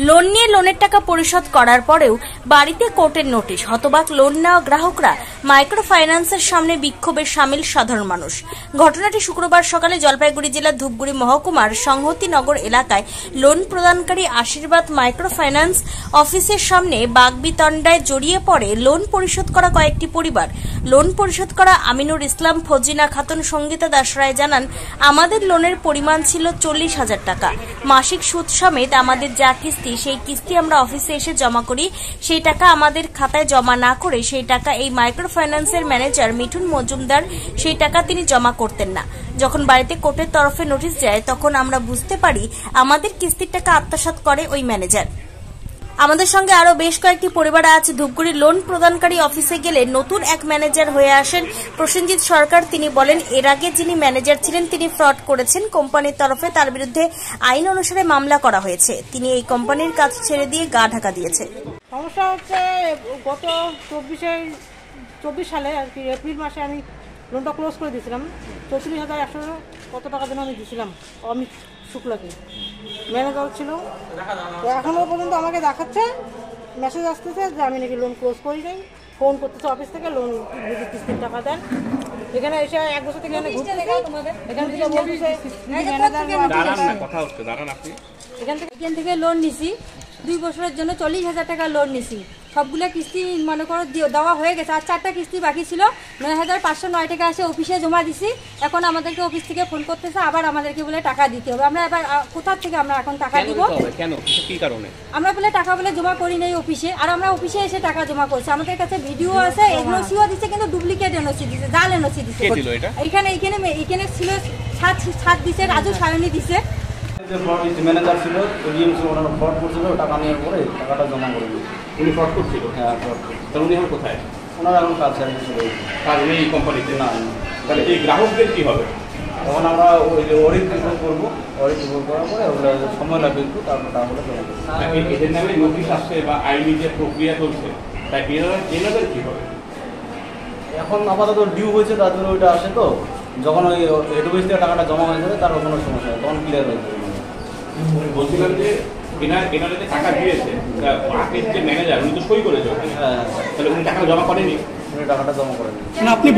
Loan নিয়ে লোনের টাকা পরিশোধ করার পরেও বাড়িতে কোর্টের নোটিশ, হতবাক লোন নেওয়া গ্রাহকরা। মাইক্রো ফাইন্যান্সের সামনে বিক্ষোভে সামিল সাধারণ মানুষ। ঘটনাটি শুক্রবার সকালে জলপাইগুড়ি জেলার ধূপগুড়ি মহকুমার সংহতিনগর এলাকায় লোন প্রদানকারী আশীর্বাদ মাইক্রো ফাইন্যান্স অফিসের সামনে বাগবিতণ্ডায় জড়িয়ে পড়ে লোন পরিশোধ করা কয়েকটি পরিবার। লোন পরিশোধ করা আমিনুর ইসলাম, ফজিনা খাতুন, সঙ্গীতা দাস রায় জানান, আমাদের লোনের পরিমাণ ছিল 40,000 টাকা। মাসিক সুদ সমেত আমাদের যা কিস্তি, সেই কিস্তি আমরা অফিসে এসে জমা করি। সেই টাকা আমাদের খাতায় জমা না করে সেই টাকা এই মাইক্রো ফাইন্যান্সের ম্যানেজার মিঠুন মজুমদার, সেই টাকা তিনি জমা করতেন না। যখন বাড়িতে কোর্টের তরফে নোটিশ যায় তখন আমরা বুঝতে পারি আমাদের কিস্তির টাকা আত্মসাৎ করে ওই ম্যানেজার। আমাদের সঙ্গে আরো বেশ কয়েকটি পরিবার আছে। ধূপগুড়ির লোন প্রদানকারী অফিসে গেলে নতুন এক ম্যানেজার হয়ে আসেন প্রসেনজিৎ সরকার। তিনি বলেন, এর আগে যিনি ম্যানেজার ছিলেন তিনি ফ্রড করেছেন। কোম্পানির তরফে তার বিরুদ্ধে আইন অনুসারে মামলা করা হয়েছে। তিনি এই কোম্পানির কাজ ছেড়ে দিয়ে গা ঢাকা দিয়েছে। সমস্যা হচ্ছে গত 24 সালে আর কি এপ্রিল মাসে আমি লোনটা ক্লোজ করে দিয়েছিলাম। 34,100 কত টাকা যেন আমি দিয়েছিলাম অমিত শুক্লাকে, ম্যানেজার ছিল। তো এখনও পর্যন্ত আমাকে দেখাচ্ছে, মেসেজ আসতেছে যে আমি নাকি লোন ক্লোজ করি নাই। ফোন করতেছে অফিস থেকে, লোন কিস্তির টাকা দেন। এখানে এসে 1 বছর থেকে এখানে ঘুরতে এখান থেকে বলতেছে এখান থেকে লোন নিছি 2 বছরের জন্য 40,000 টাকা লোন নিছি। সবগুলো কিস্তি মনে করো দেওয়া হয়ে গেছে, আর 4টা কিস্তি বাকি ছিল। 9,509 টাকা এসে অফিসে জমা দিছি। এখন আমাদেরকে অফিস থেকে ফোন করতেছে, আবার আমাদেরকে বলে টাকা দিতে হবে। আমরা এবার কোথা থেকে আমরা এখন টাকা দিব? কেন, কি কারণে? আমরা বলে টাকা বলে জমা করি নাই অফিসে, আর আমরা অফিসে এসে টাকা জমা করছি। আমাদের কাছে ভিডিও আছে, এনওসিও দিচ্ছে, কিন্তু ডুপ্লিকেট এনওসি দিচ্ছে, জাল এনওসি দিচ্ছে। এখানে ছিল 7 দিছে, রাজু সায়নী দিছে। ম্যানেজার ছিল, ওনারা ফ্রড করছিল, টাকা নেওয়ার পরে টাকাটা জমা করে দিয়েছে। উনি ফ্রড করছিল? হ্যাঁ, ফ্রড। তাহলে উনি এখন কোথায়? ওনারা এখন কাজ ছেড়ে চলে গেছে। কাজ নেই এই কোম্পানিতে? না। তাহলে এই গ্রাহকদের কি হবে? তখন আমরা ওই যে অডিট রিপোর্ট করবো, অডিট রিপোর্ট করার পরে ওগুলো সময় লাগবে একটু, তারপর টাকাগুলো জমা করবো। এদের নামে নোটিশ আসছে বা আইনি যে প্রক্রিয়া চলছে, তাই এনাদের কি হবে? এখন আপাতত ডিউ হয়েছে, তার জন্য ওইটা আসে। তো যখন ওই এডুকেশ থেকে টাকাটা জমা হয়ে যাবে, তার কোনো সমস্যা নেই, তখন ক্লিয়ার হয়ে যাবে। বলছিলাম যে এনারা যে টাকা দিয়েছে, আগের যে ম্যানেজার উনি তো সই করেছে, হ্যাঁ, তাহলে উনি টাকা জমা করেনি? উনি টাকাটা জমা করেনি। না, আপনি